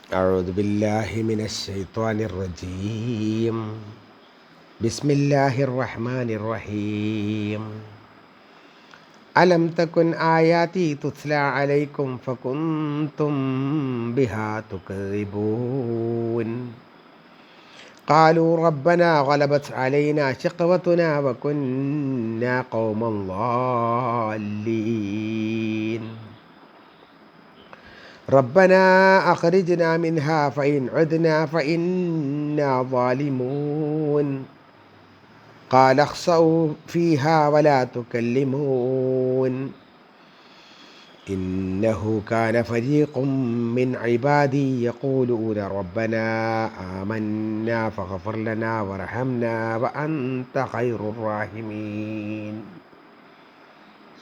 أعوذ بالله من الشيطان الرجيم. بسم الله الرحمن الرحيم. ألم تكن آياتي تتلى عليكم فكنتم بها تكذبون. قالوا ربنا غلبت علينا شقوتنا وكنا قوما ضالين. ربنا أخرجنا منها فإن عدنا فإنا ظالمون. قال اخسئوا فيها ولا تكلمون. إنه كان فريق من عبادي يقولون ربنا آمنا فاغفر لنا وارحمنا وأنت خير الراحمين.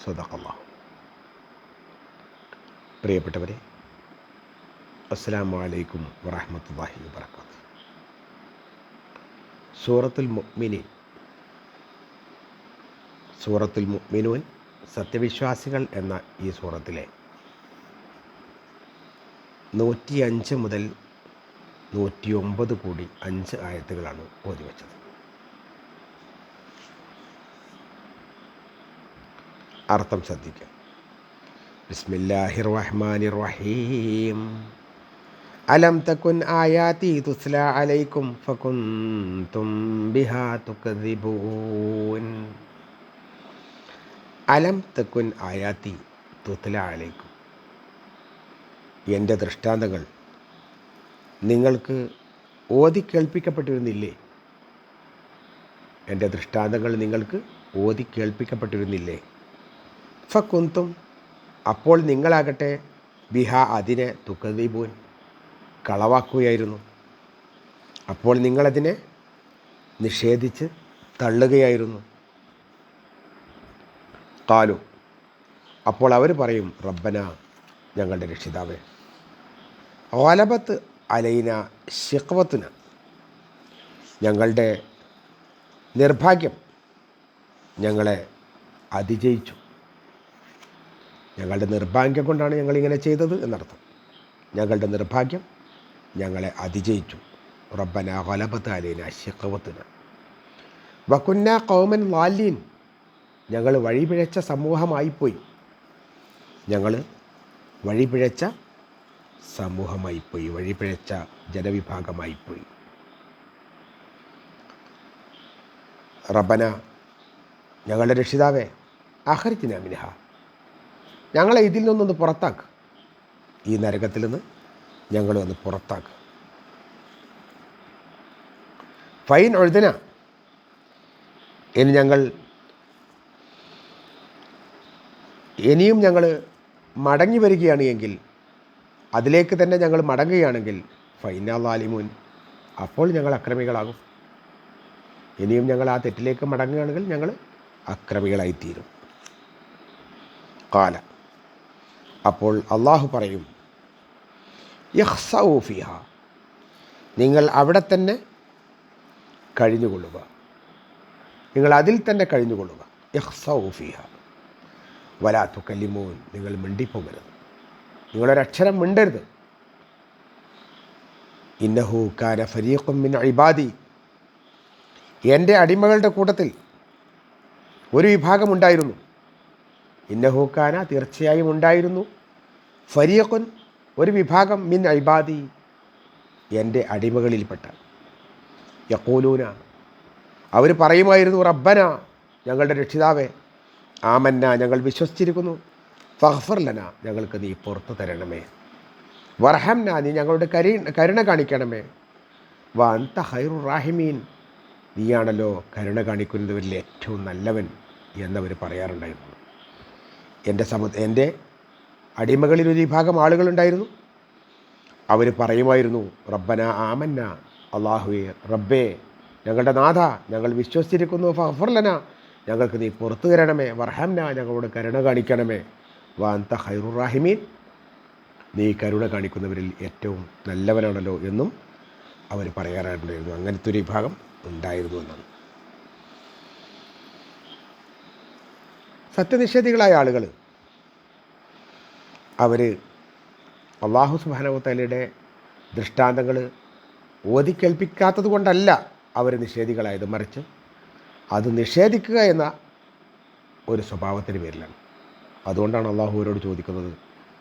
صدق الله. പ്രിയപ്പെട്ടവരെ, അസ്സലാമു അലൈക്കും വറഹ്മത്തുള്ളാഹി വബറകാതുഹു. സൂറത്തുൽ മുഅ്മിനൂൻ സത്യവിശ്വാസികൾ എന്ന ഈ സൂറത്തിലെ 105 മുതൽ 109 കൂടി 5 ആയത്തുകളാണ് ഓതിവെച്ചത്. അർത്ഥം ശ്രദ്ധിക്കുക. ബിസ്മില്ലാഹിർ റഹ്മാനിർ റഹീം. അലം തകുൻ ആയാതി തുസ്ല അലൈക്കും ഫകുൻതും ബിഹാ തുകദിബൂൻ. അലം തകുൻ ആയാതി തുസ്ല അലൈക്കും, എൻ്റെ ദൃഷ്ടാന്തങ്ങൾ നിങ്ങൾക്ക് ഓതി കേൾപ്പിക്കപ്പെട്ടിരുന്നില്ലേ? എൻ്റെ ദൃഷ്ടാന്തങ്ങൾ നിങ്ങൾക്ക് ഓതി കേൾപ്പിക്കപ്പെട്ടിരുന്നില്ലേ? ഫകുൻതും, അപ്പോൾ നിങ്ങളാകട്ടെ ബിഹ അതിനെ തുകദിബൂൻ, കളവാക്കുകയായിരുന്നു. അപ്പോൾ നിങ്ങളതിനെ നിഷേധിച്ച് തള്ളുകയായിരുന്നു. ഖാലു, അപ്പോൾ അവർ പറയും റബ്ബന, ഞങ്ങളുടെ രക്ഷിതാവേ, ഗലബത്ത് അലൈന ശിഖ്വത്തുന, ഞങ്ങളുടെ നിർഭാഗ്യം ഞങ്ങളെ അതിജയിച്ചു. ഞങ്ങളുടെ നിർഭാഗ്യം കൊണ്ടാണ് ഞങ്ങളിങ്ങനെ ചെയ്തത് എന്നർത്ഥം. ഞങ്ങളുടെ നിർഭാഗ്യം ഞങ്ങളെ അതിജയിച്ചു. റബ്ബന ഗലബത്ത് അലൈന ശിഖ്വത്തുന വകുന്ന ഖൗമൻ ളാലീൻ, ഞങ്ങൾ വഴിപിഴച്ച സമൂഹമായിപ്പോയി. ഞങ്ങൾ വഴിപിഴച്ച സമൂഹമായിപ്പോയി, വഴിപിഴച്ച ജനവിഭാഗമായിപ്പോയി. റബ്ബന, ഞങ്ങളുടെ രക്ഷിതാവേ, അഖ്രിജ്നാ മിൻഹ, ഞങ്ങളെ ഇതിൽ നിന്നൊന്ന് പുറത്താക്ക്, ഈ നരകത്തിൽ നിന്ന് ഞങ്ങളെ ഒന്ന് പുറത്താക്ക്. ഫൈൻ ഉഴുതന, ഇനിയും ഞങ്ങൾ മടങ്ങി വരികയാണ് എങ്കിൽ, അതിലേക്ക് തന്നെ ഞങ്ങൾ മടങ്ങുകയാണെങ്കിൽ ഫൈനാ ളാലിമൂൻ, അപ്പോൾ ഞങ്ങൾ അക്രമികളാകും. ഇനിയും ഞങ്ങൾ ആ തെറ്റിലേക്ക് മടങ്ങുകയാണെങ്കിൽ ഞങ്ങൾ അക്രമികളായിത്തീരും. ഖാല, അപ്പോൾ അള്ളാഹു പറയും, യഖ്സഊ ഫിഹ, നിങ്ങൾ അവിടെ തന്നെ കഴിഞ്ഞുകൊള്ളുക, നിങ്ങൾ അതിൽ തന്നെ കഴിഞ്ഞുകൊള്ളുക. യഖ്സഊ ഫിഹ വലാ തുകല്ലിമൂൻ, നിങ്ങൾ മിണ്ടിപ്പോകരുത്, നിങ്ങളൊരക്ഷരം മിണ്ടരുത്. ഇന്നഹു കാന ഫരീഖും മിൻ ഇബാദി, എൻ്റെ അടിമകളുടെ കൂട്ടത്തിൽ ഒരു വിഭാഗമുണ്ടായിരുന്നു. ഇന്നഹു കാന, തീർച്ചയായും ഉണ്ടായിരുന്നു, ഫരീഖുൻ, ഒരു വിഭാഗം, മിൻ ഇബാദി, എൻ്റെ അടിമകളിൽപ്പെട്ട. യഖൂലൂന, അവർ പറയുമായിരുന്നു, റബ്ബന, ഞങ്ങളുടെ രക്ഷിതാവേ, ആമന്ന, ഞങ്ങൾ വിശ്വസിച്ചിരിക്കുന്നു, ഫഗ്ഫിർ ലന, ഞങ്ങൾക്ക് നീ പുറത്തു തരണമേ, വർഹംന, നീ ഞങ്ങളുടെ കരുണ കാണിക്കണമേ, വഅൻത ഖൈറുർ റാഹിമീൻ, നീയാണല്ലോ കരുണ കാണിക്കുന്നവരിൽ ഏറ്റവും നല്ലവൻ എന്നവർ പറയാറുണ്ടായിരുന്നു. എൻ്റെ അടിമകളിലൊരു വിഭാഗം ആളുകളുണ്ടായിരുന്നു. അവർ പറയുമായിരുന്നു, റബ്ബന ആമന്ന, അല്ലാഹുവേ, റബ്ബേ, ഞങ്ങളുടെ നാഥ, ഞങ്ങൾ വിശ്വസിച്ചിരിക്കുന്നു, ഫഗ്ഫിർ ലന, ഞങ്ങൾക്ക് നീ പുറത്തു തരണമേ, വർഹംന, ഞങ്ങളോട് കരുണ കാണിക്കണമേ, വഅൻത ഖൈറുർ റാഹിമീൻ, നീ കരുണ കാണിക്കുന്നവരിൽ ഏറ്റവും നല്ലവനാണല്ലോ എന്നും അവർ പറയാറുണ്ടായിരുന്നു. അങ്ങനത്തെ ഒരു വിഭാഗം ഉണ്ടായിരുന്നു എന്നാണ്. സത്യനിഷേധികളായ ആളുകൾ അവർ അല്ലാഹു സുബ്ഹാനഹു വ തആലയുടെ ദൃഷ്ടാന്തങ്ങൾ ഓതിക്കേൽപ്പിക്കാത്തത് കൊണ്ടല്ല അവർ നിഷേധികളായത്, മറിച്ച് അത് നിഷേധിക്കുക എന്ന ഒരു സ്വഭാവത്തിന് പേരിലാണ്. അതുകൊണ്ടാണ് അള്ളാഹു അവരോട് ചോദിക്കുന്നത്,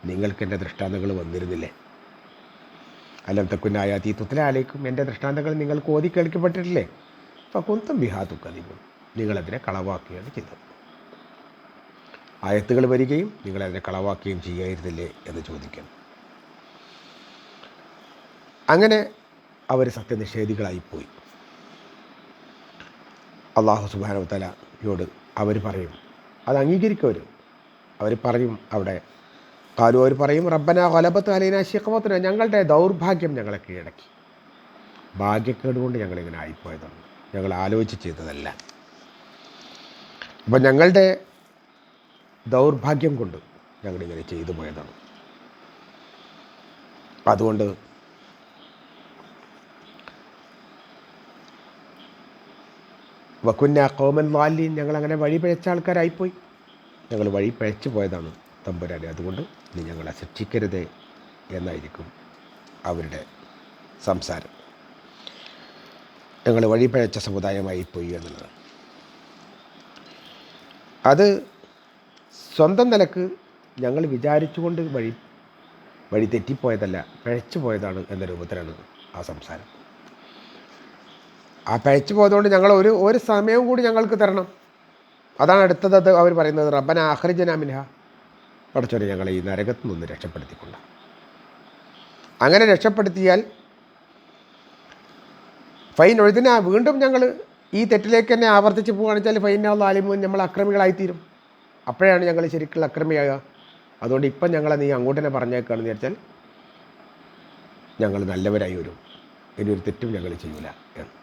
നിങ്ങൾക്ക് എൻ്റെ ദൃഷ്ടാന്തങ്ങൾ വന്നിരുന്നില്ലേ? അലം തക്കുൻ ആയാതി തുത്ല അലൈക്കും, എൻ്റെ ദൃഷ്ടാന്തങ്ങൾ നിങ്ങൾക്ക് ഓതി കേൾക്കപ്പെട്ടിട്ടില്ലേ? അപ്പോൾ കുന്തം ബിഹാതു കലിമും, നിങ്ങളതിനെ കളവാക്കുകയാണ് ചെയ്തത്. ആയത്തുകൾ വരികയും നിങ്ങളതിനെ കളവാക്കുകയും ചെയ്യായിരുന്നില്ലേ എന്ന് ചോദിക്കണം. അങ്ങനെ അവർ സത്യനിഷേധികളായിപ്പോയി. അള്ളാഹു സുബ്ഹാനഹു വ തആലയോട് അവർ പറയും, അത് അംഗീകരിക്കവർ. അവർ പറയും അവിടെ കാലു, അവർ പറയും റബ്ബന ഗലബത്ത് അലൈനാ ശിഖവത്തുന, ഞങ്ങളുടെ ദൗർഭാഗ്യം ഞങ്ങളെ കീഴടക്കി. ഭാഗ്യക്കേട് കൊണ്ട് ഞങ്ങളിങ്ങനെ ആയിപ്പോയതാണ്, ഞങ്ങൾ ആലോചിച്ച് ചെയ്തതല്ല. അപ്പം ഞങ്ങളുടെ ദൗർഭാഗ്യം കൊണ്ട് ഞങ്ങളിങ്ങനെ ചെയ്തു പോയതാണ്. അതുകൊണ്ട് വകുന്ന ഖൗമൻ ളാലിൻ, ഞങ്ങളങ്ങനെ വഴി പിഴച്ച ആൾക്കാരായിപ്പോയി, ഞങ്ങൾ വഴി പിഴച്ചു പോയതാണ് തമ്പുരാനെ, അതുകൊണ്ട് നീ ഞങ്ങളെ ശിക്ഷിക്കരുതേ എന്നായിരിക്കും അവരുടെ സംസാരം. ഞങ്ങൾ വഴി പിഴച്ച സമുദായമായിപ്പോയി എന്നുള്ളത്. അത് സ്വന്തം നിലക്ക് ഞങ്ങൾ വിചാരിച്ചുകൊണ്ട് വഴി തെറ്റിപ്പോയതല്ല, പിഴച്ചു പോയതാണ് എന്ന രൂപത്തിലാണ് ആ സംസാരം. ആ പിഴച്ചു പോയതുകൊണ്ട് ഞങ്ങൾ ഒരു സമയവും കൂടി ഞങ്ങൾക്ക് തരണം. അതാണ് അടുത്തത് അവർ പറയുന്നത്, റബ്ബന അഖ്രിജന മിൻഹ, പടച്ചോനെ ഞങ്ങളെ ഈ നരകത്തിൽ നിന്ന് രക്ഷപ്പെടുത്തിക്കൊണ്ട്. അങ്ങനെ രക്ഷപ്പെടുത്തിയാൽ ഫൈൻ ഒഴുതിന, വീണ്ടും ഞങ്ങൾ ഈ തെറ്റിലേക്ക് തന്നെ ആവർത്തിച്ച് പോവുകയാണെന്ന് വെച്ചാൽ ഫൈനുള്ള ആലിമൂൻ, നമ്മൾ അക്രമികളായിത്തീരും. അപ്പോഴാണ് ഞങ്ങൾ ശരിക്കുള്ള അക്രമിയാകുക. അതുകൊണ്ട് ഇപ്പം ഞങ്ങളെ നീ അങ്ങോട്ട് തന്നെ പറഞ്ഞേക്കുകയാണെന്ന് വിചാരിച്ചാൽ ഞങ്ങൾ നല്ലവരായി വരും, ഇനിയൊരു തെറ്റും ഞങ്ങൾ ചെയ്യൂല എന്ന്.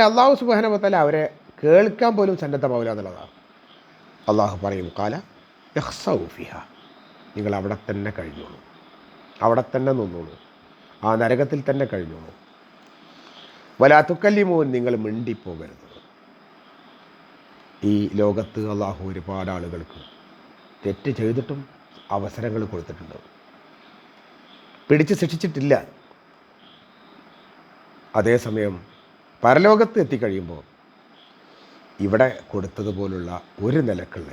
അള്ളാഹു സുബ്ഹാനഹു വ തആല അവരെ കേൾക്കാൻ പോലും സന്നദ്ധമാവില്ല എന്നുള്ളതാണ്. അള്ളാഹു പറയും, കാല യഖ്സൗ ഫിഹ, നിങ്ങൾ അവിടെ തന്നെ കഴിഞ്ഞോളൂ, അവിടെ തന്നെ നിന്നോളൂ, ആ നരകത്തിൽ തന്നെ കഴിഞ്ഞോളൂ. വലാ തുക്കല്ലിമൂൻ, നിങ്ങൾ മിണ്ടിപ്പോകരുത്. ഈ ലോകത്ത് അള്ളാഹു ഒരുപാട് ആളുകൾക്ക് തെറ്റ് ചെയ്തിട്ടും അവസരങ്ങൾ കൊടുത്തിട്ടുണ്ട്, പിടിച്ച് ശിക്ഷിച്ചിട്ടില്ല. അതേസമയം പരലോകത്ത് എത്തിക്കഴിയുമ്പോൾ ഇവിടെ കൊടുത്തതുപോലുള്ള ഒരു നിലക്കുള്ള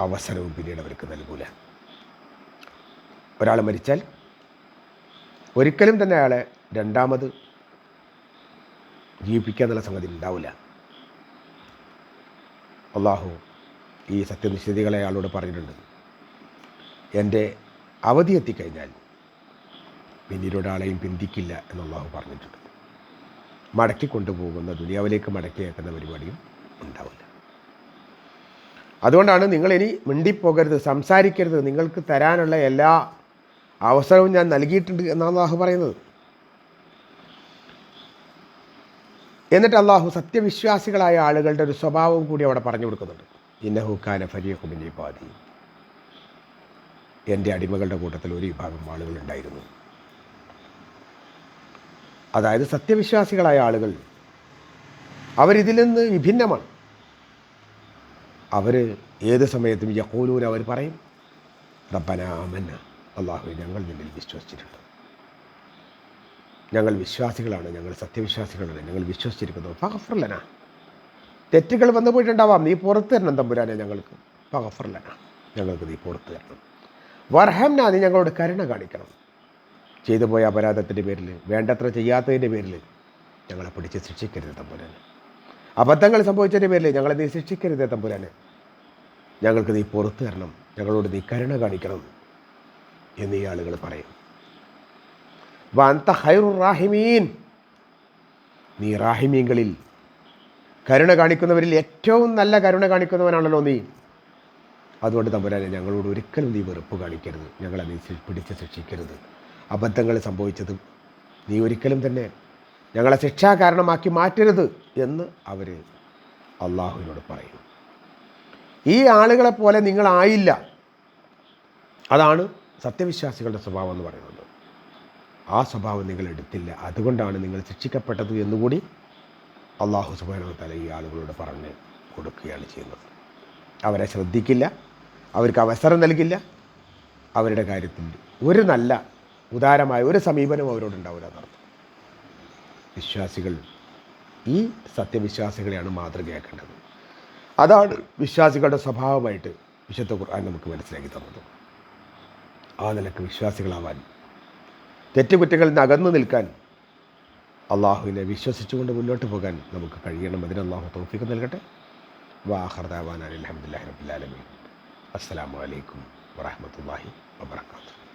അവസരവും പിന്നീട് അവർക്ക് നൽകൂല. ഒരാൾ മരിച്ചാൽ ഒരിക്കലും തന്നെ അയാളെ രണ്ടാമത് ജീവിപ്പിക്കുക എന്നുള്ള സംഗതി ഉണ്ടാവില്ല. അള്ളാഹു ഈ സത്യനിഷേധികളെ അയാളോട് പറഞ്ഞിട്ടുണ്ട്, എൻ്റെ അവധി എത്തിക്കഴിഞ്ഞാൽ പിന്നീട് ഒരാളെയും പിന്തിക്കില്ല എന്ന് അള്ളാഹു പറഞ്ഞിട്ടുണ്ട്. മടക്കി കൊണ്ടുപോകുന്ന, ദുനിയാവിലേക്ക് മടക്കിയേക്കുന്ന പരിപാടിയും ഉണ്ടാവില്ല. അതുകൊണ്ടാണ് നിങ്ങളിനി മിണ്ടിപ്പോകരുത്, സംസാരിക്കരുത്, നിങ്ങൾക്ക് തരാനുള്ള എല്ലാ അവസരവും ഞാൻ നൽകിയിട്ടുണ്ട് എന്നാണ് അള്ളാഹു പറയുന്നത്. എന്നിട്ട് അള്ളാഹു സത്യവിശ്വാസികളായ ആളുകളുടെ ഒരു സ്വഭാവം കൂടി അവിടെ പറഞ്ഞു കൊടുക്കുന്നുണ്ട്. ഇന്നഹു കാന ഫരീഖുൻ മിൻ ഇബാദി, എൻ്റെ അടിമകളുടെ കൂട്ടത്തിൽ ഒരു വിഭാഗം ആളുകളുണ്ടായിരുന്നു. അതായത് സത്യവിശ്വാസികളായ ആളുകൾ അവരിതിൽ നിന്ന് വിഭിന്നമാണ്. അവർ ഏത് സമയത്തും യഖൂലൂന, അവർ പറയും റബ്ബന ആമന്ന, അല്ലാഹുവേ ഞങ്ങൾ നിന്നിൽ വിശ്വസിച്ചിട്ടുണ്ട്, ഞങ്ങൾ വിശ്വാസികളാണ്, ഞങ്ങൾ സത്യവിശ്വാസികളാണ്, ഞങ്ങൾ വിശ്വസിച്ചിരിക്കുന്നു. ഫഗ്ഫിർ ലനാ, തെറ്റുകൾ വന്നു പോയിട്ടുണ്ടാവാം, നീ പുറത്തു തരണം തമ്പുരാനെ ഞങ്ങൾക്ക്. ഫഗ്ഫിർ ലനാ, ഞങ്ങൾക്ക് നീ പുറത്തു തരണം. വർഹംന, നീ ഞങ്ങളോട് കരുണ കാണിക്കണം. ചെയ്തു പോയ അപരാധത്തിൻ്റെ പേരിൽ, വേണ്ടത്ര ചെയ്യാത്തതിൻ്റെ പേരിൽ ഞങ്ങളെ പിടിച്ച് ശിക്ഷിക്കരുത് തമ്പുരാനെ. അബദ്ധങ്ങൾ സംഭവിച്ചതിൻ്റെ പേരിൽ ഞങ്ങളെ നീ ശിക്ഷിക്കരുത് തമ്പുരാനെ. ഞങ്ങൾക്ക് നീ പുറത്തു തരണം, ഞങ്ങളോട് നീ കരുണ കാണിക്കണം എന്നീ ആളുകൾ പറയും. വഅൻത ഖൈറുർ റാഹിമീൻ, നീ റാഹിമീങ്ങളിൽ, കരുണ കാണിക്കുന്നവരിൽ ഏറ്റവും നല്ല കരുണ കാണിക്കുന്നവനാണല്ലോ നീ. അതുകൊണ്ട് തമ്പുരാനെ ഞങ്ങളോട് ഒരിക്കലും നീ വെറുപ്പ് കാണിക്കരുത്, ഞങ്ങളെ നീ പിടിച്ച് ശിക്ഷിക്കരുത്. അബദ്ധങ്ങൾ സംഭവിച്ചത് നീ ഒരിക്കലും തന്നെ ഞങ്ങളെ ശിക്ഷാ കാരണമാക്കി മാറ്റരുത് എന്ന് അവർ അള്ളാഹുവിനോട് പറയും. ഈ ആളുകളെ പോലെ നിങ്ങളായില്ല, അതാണ് സത്യവിശ്വാസികളുടെ സ്വഭാവം എന്ന് പറയുന്നത്. ആ സ്വഭാവം നിങ്ങൾ എടുത്തില്ല, അതുകൊണ്ടാണ് നിങ്ങൾ ശിക്ഷിക്കപ്പെട്ടത് എന്നുകൂടി അള്ളാഹു സുബ്ഹാനഹു വ തആല ഈ ആളുകളോട് പറഞ്ഞ് കൊടുക്കുകയാണ് ചെയ്യുന്നത്. അവരെ ശ്രദ്ധിക്കില്ല, അവർക്ക് അവസരം നൽകില്ല, അവരുടെ കാര്യത്തിൽ ഒരു നല്ല ഉദാരമായ ഒരു സമീപനം അവരോടുണ്ടാവില്ല എന്നർത്ഥം. വിശ്വാസികൾ ഈ സത്യവിശ്വാസികളെയാണ് മാതൃകയാക്കേണ്ടത്. അതാണ് വിശ്വാസികളുടെ സ്വഭാവമായിട്ട് വിശുദ്ധ ഖുർആൻ നമുക്ക് മനസ്സിലാക്കി തന്നത്. ആ നിലക്ക് വിശ്വാസികളാവാൻ, തെറ്റുകുറ്റങ്ങളിൽ നിന്ന് അകന്നു നിൽക്കാൻ, അള്ളാഹുവിനെ വിശ്വസിച്ചുകൊണ്ട് മുന്നോട്ട് പോകാൻ നമുക്ക് കഴിയണം. അതിന് അള്ളാഹു തൗഫീഖ് നൽകട്ടെ. വാഖിറു ദഅവാനാ അൽഹംദുലില്ലാഹി റബ്ബിൽ ആലമീൻ. അസ്സലാമു അലൈക്കും വറഹ്മത്തുള്ളാഹി വബറകാതുഹു.